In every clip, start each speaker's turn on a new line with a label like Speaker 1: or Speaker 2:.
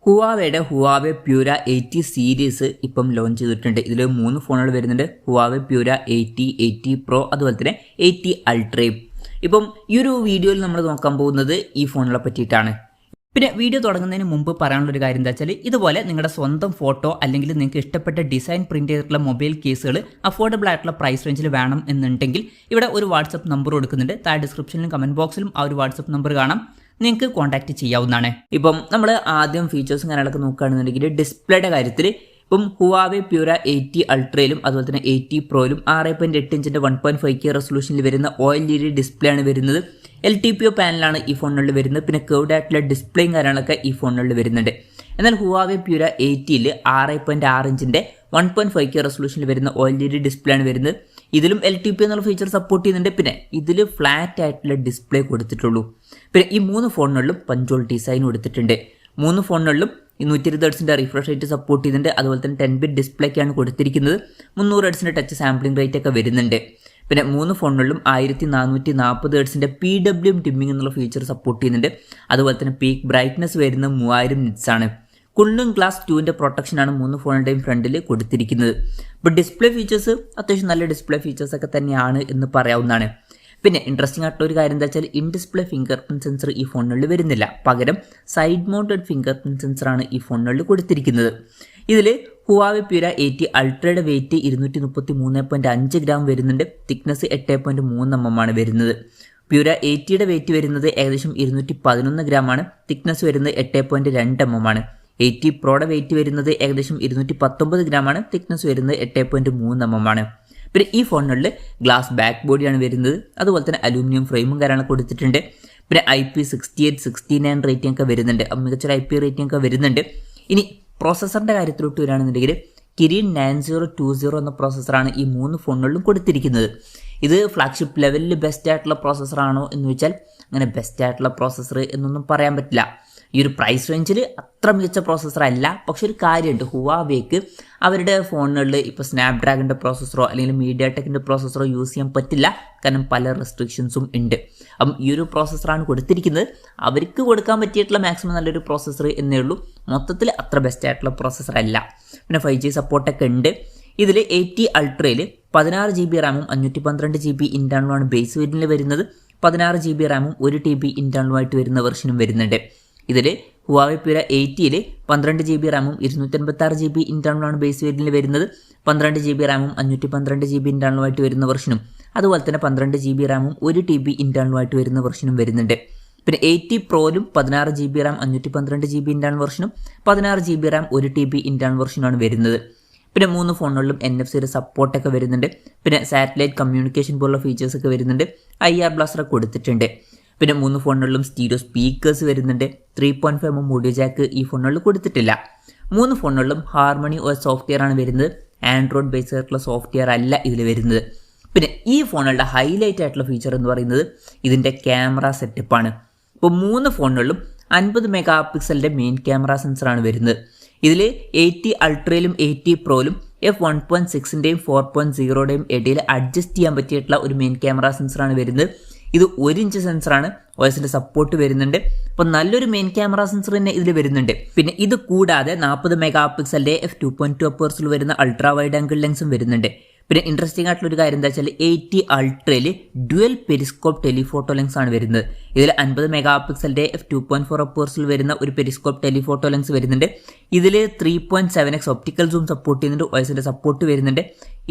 Speaker 1: ഹുവാവേയുടെ Huawei പ്യൂര 80 series ഇപ്പം launch ചെയ്തിട്ടുണ്ട്. ഇതിൽ 3 ഫോണുകൾ വരുന്നുണ്ട്. ഹുവാവെ പ്യൂര 80, 80 പ്രോ, അതുപോലെ തന്നെ 80 അൾട്രയും. ഇപ്പം ഈ ഒരു വീഡിയോയിൽ നമ്മൾ നോക്കാൻ പോകുന്നത് ഈ ഫോണുകളെ പറ്റിയിട്ടാണ്. പിന്നെ വീഡിയോ തുടങ്ങുന്നതിന് മുമ്പ് പറയാനുള്ളൊരു കാര്യം എന്താ വെച്ചാൽ, ഇതുപോലെ നിങ്ങളുടെ സ്വന്തം ഫോട്ടോ അല്ലെങ്കിൽ നിങ്ങൾക്ക് ഇഷ്ടപ്പെട്ട ഡിസൈൻ പ്രിന്റ് ചെയ്തിട്ടുള്ള മൊബൈൽ കേസുകൾ അഫോർഡബിൾ ആയിട്ടുള്ള പ്രൈസ് റേഞ്ചിൽ വേണം എന്നുണ്ടെങ്കിൽ ഇവിടെ ഒരു വാട്സപ്പ് നമ്പർ കൊടുക്കുന്നുണ്ട്. താഴെ ഡിസ്ക്രിപ്ഷനിലും കമന്റ് ബോക്സിലും ആ ഒരു വാട്സപ്പ് നമ്പർ കാണാം, നിങ്ങൾക്ക് കോൺടാക്ട് ചെയ്യാവുന്നതാണ്. ഇപ്പം നമ്മൾ ആദ്യം ഫീച്ചേഴ്സും കാര്യങ്ങളൊക്കെ നോക്കുകയാണെന്നുണ്ടെങ്കിൽ ഡിസ്പ്ലേയുടെ കാര്യത്തിൽ ഇപ്പം ഹുവാവെ പ്യൂര 80 അൾട്രയിലും അതുപോലെ തന്നെ 80 പ്രോയിലും 6.8 ഇഞ്ചിന്റെ 1.5K റെസൊല്യൂഷനിൽ വരുന്ന OLED ഡിസ്പ്ലേ ആണ് വരുന്നത്. LTPO പാനലാണ് ഈ ഫോണുകളിൽ വരുന്നത്. പിന്നെ കർവ്ഡ് ആയിട്ടുള്ള ഡിസ്പ്ലേയും കാര്യങ്ങളൊക്കെ ഈ ഫോണുകളിൽ വരുന്നുണ്ട്. എന്നാൽ ഹുവാവെ പ്യൂര 80ൽ 6.6 ഇഞ്ചിന്റെ 1.5K റെസൊല്യൂഷനിൽ വരുന്ന OLED ഡിസ്പ്ലേ ആണ് വരുന്നത്. ഇതിലും LTPO എന്നുള്ള ഫീച്ചർ സപ്പോർട്ട് ചെയ്യുന്നുണ്ട്. പിന്നെ ഇതിൽ ഫ്ലാറ്റ് ആയിട്ടുള്ള ഡിസ്പ്ലേ കൊടുത്തിട്ടുള്ളൂ. പിന്നെ ഈ 3 ഫോണുകളിലും പഞ്ചോൾ ഡിസൈൻ കൊടുത്തിട്ടുണ്ട്. 3 ഫോണുകളിലും 120 ഹെർട്സിന്റെ റിഫ്രഷ് റേറ്റ് സപ്പോർട്ട് ചെയ്യുന്നുണ്ട്. അതുപോലെ തന്നെ 10 ബിറ്റ് ഡിസ്പ്ലേക്കാണ് കൊടുത്തിരിക്കുന്നത്. 300 ഹെർട്സിന്റെ ടച്ച് സാമ്പിളിംഗ് റേറ്റ് ഒക്കെ വരുന്നുണ്ട്. പിന്നെ 3 ഫോണുകളിലും 1440 ഹെർട്സിന്റെ PWM ഡിമ്മിംഗ് എന്നുള്ള ഫീച്ചർ സപ്പോർട്ട് ചെയ്യുന്നുണ്ട്. അതുപോലെ തന്നെ പീക്ക് ബ്രൈറ്റ്നസ് വരുന്ന 3000 നിറ്റ്സ് ആണ്. കുണ്ടും ഗ്ലാസ് 2ന്റെ പ്രൊട്ടക്ഷനാണ് 3 ഫോണിന്റെയും ഫ്രണ്ടിൽ കൊടുത്തിരിക്കുന്നത്. ഇപ്പോൾ ഡിസ്പ്ലേ ഫീച്ചേഴ്സ് അത്യാവശ്യം നല്ല ഡിസ്പ്ലേ ഫീച്ചേഴ്സ് ഒക്കെ തന്നെയാണ് എന്ന് പറയാവുന്നതാണ്. പിന്നെ ഇൻട്രസ്റ്റിംഗ് ആയിട്ടുള്ള ഒരു കാര്യം എന്താ വെച്ചാൽ, in display finger print sensor ഈ ഫോണുകളിൽ വരുന്നില്ല. പകരം സൈഡ് മൗണ്ടഡ് ഫിംഗർ പ്രിന്റ് സെൻസറാണ് ഈ ഫോണുകളിൽ കൊടുത്തിരിക്കുന്നത്. ഇതിൽ ഹുവാവെ പ്യൂര 80 അൾട്രയുടെ വെയിറ്റ് 233.5 ഗ്രാം വരുന്നുണ്ട്. തിക്നെസ് 8.3 mm ആണ് വരുന്നത്. പ്യൂര 80യുടെ വെയിറ്റ് വരുന്നത് ഏകദേശം 211 ഗ്രാം ആണ്. തിക്നെസ് വരുന്നത് 8.2 mm ആണ്. 80 പ്രോയുടെ വെയിറ്റ് വരുന്നത് ഏകദേശം 219 ഗ്രാം ആണ്. തിക്നെസ് വരുന്നത് 8.3 mm ആണ്. പിന്നെ ഈ ഫോണുകളിൽ ഗ്ലാസ് ബാക്ക് ബോഡിയാണ് വരുന്നത്. അതുപോലെ തന്നെ അലൂമിനിയം ഫ്രെയിമും കാര്യങ്ങളൊക്കെ കൊടുത്തിട്ടുണ്ട്. പിന്നെ IP68, 69 റേറ്റിംഗ് ഒക്കെ വരുന്നുണ്ട്. മികച്ചൊരു IP റേറ്റിംഗ് ഒക്കെ വരുന്നുണ്ട്. ഇനി പ്രോസസ്സറിന്റെ കാര്യത്തിലോട്ട് വരികയാണെന്നുണ്ടെങ്കിൽ കിരിൻ 9020 എന്ന പ്രോസസ്സറാണ് ഈ 3 ഫോണുകളിലും കൊടുത്തിരിക്കുന്നത്. ഇത് ഫ്ലാഗ്ഷിപ്പ് ലെവലിൽ ബെസ്റ്റ് ആയിട്ടുള്ള പ്രോസസ്സറാണോ എന്ന് വെച്ചാൽ അങ്ങനെ ബെസ്റ്റ് ആയിട്ടുള്ള പ്രോസസ്സർ എന്നൊന്നും പറയാൻ പറ്റില്ല. ഈ ഒരു പ്രൈസ് റേഞ്ചിൽ അത്ര മികച്ച പ്രോസസ്സർ അല്ല. പക്ഷെ ഒരു കാര്യമുണ്ട്, ഹുവാവേക്ക് അവരുടെ ഫോണുകളിൽ ഇപ്പോൾ സ്നാപ്ഡ്രാഗണിൻ്റെ പ്രോസസ്സറോ അല്ലെങ്കിൽ മീഡിയാടെക്കിൻ്റെ പ്രോസസ്സറോ യൂസ് ചെയ്യാൻ പറ്റില്ല. കാരണം പല റെസ്ട്രിക്ഷൻസും ഉണ്ട്. അപ്പം ഈ ഒരു പ്രോസസ്സറാണ് കൊടുത്തിരിക്കുന്നത്. അവർക്ക് കൊടുക്കാൻ പറ്റിയിട്ടുള്ള മാക്സിമം നല്ലൊരു പ്രോസസ്സർ എന്നേ ഉള്ളൂ. മൊത്തത്തിൽ അത്ര ബെസ്റ്റ് ആയിട്ടുള്ള പ്രോസസ്സർ അല്ല. പിന്നെ 5G സപ്പോർട്ടൊക്കെ ഉണ്ട്. ഇതിൽ 80 അൾട്രയിൽ 16 GB റാമും 512 GB ഇന്റേണലുമാണ് ബേസ് വേരിയന്റിൽ വരുന്നത്. 16 GB റാമും 1 TB ഇന്റേണലുമായിട്ട് വരുന്ന വെർഷനും വരുന്നുണ്ട്. ഇതിൽ ഹുവാവെ പ്യൂര 80ൽ 12 GB റാമും 256 GB ഇന്റേണലാണ് ബേസ് വേരിയന്റിൽ വരുന്നത്. 12 GB റാമും 512 GB ഇന്റേണലുമായിട്ട് വരുന്ന വെർഷനും അതുപോലെ തന്നെ 12 GB റാമും 1 TB ഇന്റേണലുമായിട്ട് വരുന്ന വെർഷനും വരുന്നുണ്ട്. പിന്നെ 80 പ്രോയിലും 16 GB റാം 512 GB ഇന്റേണൽ വെർഷനും 16 GB റാം 1 TB ഇന്റേണൽ വെർഷനാണ് വരുന്നത്. പിന്നെ 3 ഫോണുകളിലും NFC സപ്പോർട്ടൊക്കെ വരുന്നുണ്ട്. പിന്നെ സാറ്റലൈറ്റ് കമ്മ്യൂണിക്കേഷൻ പോലുള്ള ഫീച്ചേഴ്സ് ഒക്കെ വരുന്നുണ്ട്. IR ബ്ലാസ്റ്റർ കൊടുത്തിട്ടുണ്ട്. പിന്നെ 3 ഫോണുകളിലും സ്റ്റീരിയോ സ്പീക്കേഴ്സ് വരുന്നുണ്ട്. 3.5 mm ഓഡിയോ ജാക്ക് ഈ ഫോണുകളിൽ കൊടുത്തിട്ടില്ല. 3 ഫോണുകളിലും ഹാർമണി OS സോഫ്റ്റ്വെയർ ആണ് വരുന്നത്. ആൻഡ്രോയിഡ് ബേസ്ഡ് ആയിട്ടുള്ള സോഫ്റ്റ്വെയർ അല്ല ഇതിൽ വരുന്നത്. പിന്നെ ഈ ഫോണുകളുടെ ഹൈലൈറ്റ് ആയിട്ടുള്ള ഫീച്ചർ എന്ന് പറയുന്നത് ഇതിൻ്റെ ക്യാമറ സെറ്റപ്പാണ്. ഇപ്പോൾ 3 ഫോണുകളിലും 50 മെഗാ പിക്സലിൻ്റെ മെയിൻ ക്യാമറ സെൻസറാണ് വരുന്നത്. ഇതിൽ 80 അൾട്രയിലും 80 പ്രോയിലും f1.6ൻ്റെയും 4.0യുടെയും ഇടയിൽ അഡ്ജസ്റ്റ് ചെയ്യാൻ പറ്റിയിട്ടുള്ള ഒരു മെയിൻ ക്യാമറ സെൻസറാണ് വരുന്നത്. ഇത് 1 ഇഞ്ച് സെൻസറാണ്. OSന്റെ സപ്പോർട്ട് വരുന്നുണ്ട്. അപ്പോൾ നല്ലൊരു മെയിൻ ക്യാമറ സെൻസർ തന്നെ ഇതിൽ വരുന്നുണ്ട്. പിന്നെ ഇത് കൂടാതെ 40 മെഗാ പിക്സലിന്റെ f2.2 അപ്പേഴ്സിൽ വരുന്ന അൾട്രാ വൈഡ് ആംഗിൾ ലെൻസും വരുന്നുണ്ട്. പിന്നെ ഇൻട്രസ്റ്റിംഗ് ആയിട്ടുള്ള ഒരു കാര്യം എന്താ വെച്ചാൽ 80 അൾട്രയിൽ ഡ്യുവൽ പെരിസ്കോപ്പ് ടെലിഫോട്ടോ ലെൻസ് ആണ് വരുന്നത്. ഇതിൽ 50 മെഗാ പിക്സലിന്റെ f2.4 അപ്പേഴ്സിൽ വരുന്ന ഒരു പെരിസ്കോപ്പ് ടെലിഫോട്ടോ ലെൻസ് വരുന്നുണ്ട്. ഇതിൽ 3.7x ഒപ്റ്റിക്കൽ സൂം സപ്പോർട്ട് ചെയ്യുന്നുണ്ട്. OSന്റെ സപ്പോർട്ട് വരുന്നുണ്ട്.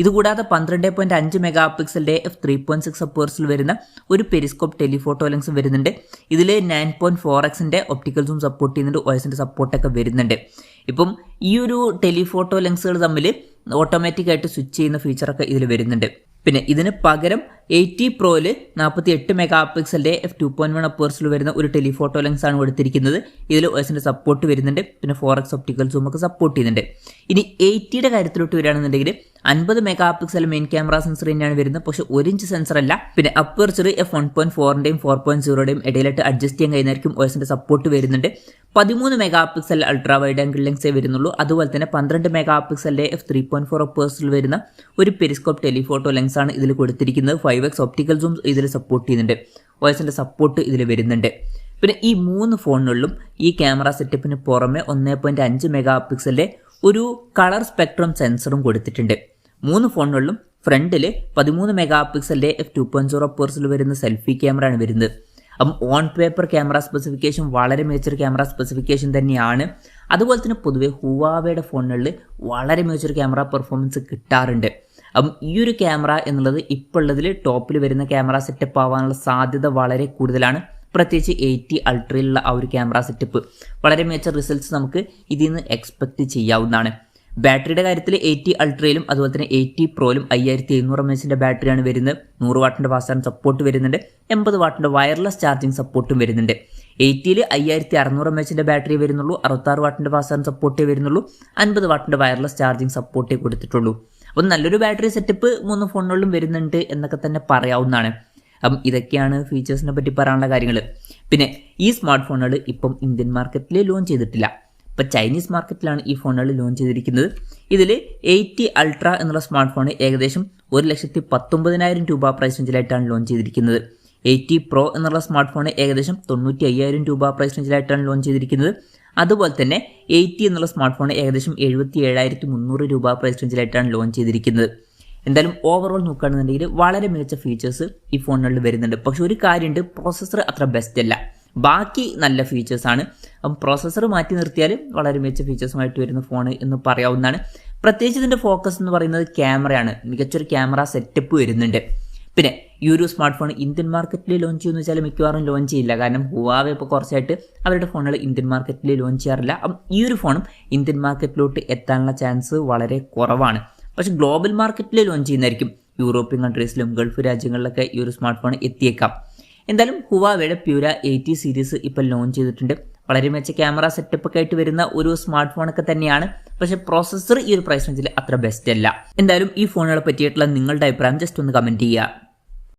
Speaker 1: ഇതുകൂടാതെ 12.5 മെഗാ പിക്സലിന്റെ f3.6 അപ്പേഴ്സിൽ വരുന്ന ഒരു പെരിസ്കോപ്പ് ടെലിഫോട്ടോ ലെൻസ് വരുന്നുണ്ട്. ഇതിൽ 9.4xന്റെ ഒപ്റ്റിക്കൽ സൂം സപ്പോർട്ട് ചെയ്യുന്നുണ്ട്. OSന്റെ സപ്പോർട്ടൊക്കെ വരുന്നുണ്ട്. ഇപ്പം ഈ ഒരു ടെലിഫോട്ടോ ലെൻസുകൾ തമ്മിൽ ഓട്ടോമാറ്റിക് ആയിട്ട് സ്വിച്ച് ചെയ്യുന്ന ഫീച്ചറൊക്കെ ഇതിൽ വരുന്നുണ്ട്. പിന്നെ ഇതിന് പകരം 80 പ്രോയിൽ 48 മെഗാ പിക്സലിന്റെ f2.1 അപ്പേഴ്സിൽ വരുന്ന ഒരു ടെലിഫോട്ടോ ലെൻസ് ആണ് കൊടുത്തിരിക്കുന്നത്. ഇതിൽ OSന്റെ സപ്പോർട്ട് വരുന്നുണ്ട്. പിന്നെ 4x ഒപ്റ്റിക്കൽ സൂം ഒക്കെ സപ്പോർട്ട് ചെയ്യുന്നുണ്ട്. ഇനി 80യുടെ കാര്യത്തിലോട്ട് വരികയാണെന്നുണ്ടെങ്കിൽ 50 mega pixel main camera sensor തന്നെയാണ് വരുന്നത്. പക്ഷെ 1 ഇഞ്ച് സെൻസർ അല്ല. പിന്നെ അപ്പേർച്ചർ f1.4ൻ്റെയും 4.0യുടെയും ഇടയിലായിട്ട് അഡ്ജസ്റ്റ് ചെയ്യാൻ കഴിയുന്നതായിരിക്കും. OSന്റെ സപ്പോർട്ട് വരുന്നുണ്ട്. 13 mega pixel ultra wide angle ലെൻസേ വരുന്നുള്ളൂ. അതുപോലെ തന്നെ 12 മെഗാ പിക്സലിന്റെ f3.4 അപ്പേഴ്സിൽ വരുന്ന ഒരു പെരിസ്കോപ്പ് ടെലിഫോട്ടോ ലെൻസ് ആണ് ഇതിൽ കൊടുത്തിരിക്കുന്നത്. 5x ഒപ്റ്റിക്കൽ സൂം ഇതിൽ സപ്പോർട്ട് ചെയ്യുന്നുണ്ട്. OSന്റെ സപ്പോർട്ട് ഇതിൽ വരുന്നുണ്ട്. പിന്നെ ഈ 3 ഫോണുകളിലും ഈ ക്യാമറ സെറ്റപ്പിന് പുറമെ 1.5 മെഗാ പിക്സലിൻ്റെ ഒരു കളർ സ്പെക്ട്രം സെൻസറും കൊടുത്തിട്ടുണ്ട്. 3 ഫോണുകളിലും ഫ്രണ്ടിൽ 13 മെഗാ പിക്സലിൻ്റെ f2.0 പേഴ്സിൽ വരുന്ന സെൽഫി ക്യാമറയാണ് വരുന്നത്. അപ്പം ഓൺ പേപ്പർ ക്യാമറ സ്പെസിഫിക്കേഷൻ വളരെ മികച്ചൊരു ക്യാമറ സ്പെസിഫിക്കേഷൻ തന്നെയാണ്. അതുപോലെ തന്നെ പൊതുവെ ഹുവാവയുടെ ഫോണുകളിൽ വളരെ മികച്ചൊരു ക്യാമറ പെർഫോമൻസ് കിട്ടാറുണ്ട്. അപ്പം ഈ ഒരു ക്യാമറ എന്നുള്ളത് ഇപ്പോൾ ഉള്ളതിൽ ടോപ്പിൽ വരുന്ന ക്യാമറ സെറ്റപ്പ് ആവാനുള്ള സാധ്യത വളരെ കൂടുതലാണ്. പ്രത്യേകിച്ച് 80 അൾട്രയിലുള്ള ആ ഒരു ക്യാമറ സെറ്റപ്പ് വളരെ മികച്ച റിസൾട്ട്സ് നമുക്ക് ഇതിൽ നിന്ന് എക്സ്പെക്റ്റ് ചെയ്യാവുന്നതാണ്. ബാറ്ററിയുടെ കാര്യത്തിൽ 80 അൾട്രയിലും അതുപോലെ തന്നെ 80 പ്രോയിലും 5700 mAh ബാറ്ററിയാണ് വരുന്നത്. 100 വാട്ടിൻ്റെ ഫാസ്റ്റ് ചാർജിംഗ് സപ്പോർട്ട് വരുന്നുണ്ട്. 80 വാട്ടിൻ്റെ വയർലെസ് ചാർജിംഗ് സപ്പോർട്ടും വരുന്നുണ്ട്. 80ൽ 5600 mAh ബാറ്ററി വരുന്നുള്ളൂ. 66 വാട്ടിൻ്റെ ഫാസ്റ്റ് ചാർജിംഗ് സപ്പോർട്ടേ വരുന്നുള്ളൂ. 50 വാട്ടിൻ്റെ വയർലെസ് ചാർജിംഗ് സപ്പോർട്ടേ കൊടുത്തിട്ടുള്ളൂ. അപ്പോൾ നല്ലൊരു ബാറ്ററി സെറ്റപ്പ് 3 ഫോണുകളിലും വരുന്നുണ്ട് എന്നൊക്കെ തന്നെ പറയാവുന്നതാണ്. അപ്പം ഇതൊക്കെയാണ് ഫീച്ചേഴ്സിനെ പറ്റി പറയാനുള്ള കാര്യങ്ങൾ. പിന്നെ ഈ സ്മാർട്ട് ഫോണുകൾ ഇപ്പം ഇന്ത്യൻ മാർക്കറ്റിൽ ലോഞ്ച് ചെയ്തിട്ടില്ല. ഇപ്പോൾ ചൈനീസ് മാർക്കറ്റിലാണ് ഈ ഫോണുകൾ ലോഞ്ച് ചെയ്തിരിക്കുന്നത്. ഇതിൽ 80 അൾട്ര എന്നുള്ള സ്മാർട്ട് ഫോൺ ഏകദേശം 1,19,000 രൂപ പ്രൈസ് റേഞ്ചിലായിട്ടാണ് ലോഞ്ച് ചെയ്തിരിക്കുന്നത്. 80 പ്രോ എന്നുള്ള സ്മാർട്ട് ഫോൺ ഏകദേശം 95,000 രൂപ പ്രൈസ് റേഞ്ചിലായിട്ടാണ് ലോഞ്ച് ചെയ്തിരിക്കുന്നത്. അതുപോലെ തന്നെ 80 എന്നുള്ള സ്മാർട്ട് ഫോൺ ഏകദേശം 77,300 രൂപ പ്രൈസ് റേഞ്ചിലായിട്ടാണ് ലോഞ്ച് ചെയ്തിരിക്കുന്നത്. എന്തായാലും ഓവറോൾ നോക്കുകയാണെന്നുണ്ടെങ്കിൽ വളരെ മികച്ച ഫീച്ചേഴ്സ് ഈ ഫോണുകളിൽ വരുന്നുണ്ട്. പക്ഷെ ഒരു കാര്യമുണ്ട്, പ്രോസസ്സർ അത്ര ബെസ്റ്റ് അല്ല. ബാക്കി നല്ല ഫീച്ചേഴ്സാണ്. അപ്പം പ്രോസസ്സർ മാറ്റി നിർത്തിയാൽ വളരെ മികച്ച ഫീച്ചേഴ്സുമായിട്ട് വരുന്ന ഫോൺ എന്ന് പറയാവുന്നതാണ്. പ്രത്യേകിച്ച് ഇതിൻ്റെ ഫോക്കസ് എന്ന് പറയുന്നത് ക്യാമറയാണ്. മികച്ചൊരു ക്യാമറ സെറ്റപ്പ് വരുന്നുണ്ട്. പിന്നെ ഈ ഒരു സ്മാർട്ട് ഫോൺ ഇന്ത്യൻ മാർക്കറ്റിൽ ലോഞ്ച് ചെയ്യുമെന്ന് വെച്ചാൽ മിക്കവാറും ലോഞ്ച് ചെയ്യില്ല. കാരണം ഹുവാവെ ഇപ്പോൾ കുറച്ചായിട്ട് അവരുടെ ഫോണുകൾ ഇന്ത്യൻ മാർക്കറ്റിൽ ലോഞ്ച് ചെയ്യാറില്ല. അപ്പം ഈ ഒരു ഫോണും ഇന്ത്യൻ മാർക്കറ്റിലോട്ട് എത്താനുള്ള ചാൻസ് വളരെ കുറവാണ്. പക്ഷേ ഗ്ലോബൽ മാർക്കറ്റിൽ ലോഞ്ച് ചെയ്യുന്നതായിരിക്കും. യൂറോപ്യൻ കൺട്രീസിലും ഗൾഫ് രാജ്യങ്ങളിലൊക്കെ ഈ ഒരു സ്മാർട്ട് ഫോൺ എത്തിയേക്കാം. എന്തായാലും ഹുവാവയുടെ പ്യൂര 80 സീരീസ് ഇപ്പോൾ ലോഞ്ച് ചെയ്തിട്ടുണ്ട്. വളരെ മികച്ച ക്യാമറ സെറ്റപ്പ് ഒക്കെ ആയിട്ട് വരുന്ന ഒരു സ്മാർട്ട് ഫോണൊക്കെ തന്നെയാണ്. പക്ഷേ പ്രോസസ്സർ ഈ ഒരു പ്രൈസ് റേഞ്ചിൽ അത്ര ബെസ്റ്റ് അല്ല. എന്തായാലും ഈ ഫോണുകളെ പറ്റിയിട്ടുള്ള നിങ്ങളുടെ അഭിപ്രായം ജസ്റ്റ് ഒന്ന് കമൻറ്റ് ചെയ്യുക.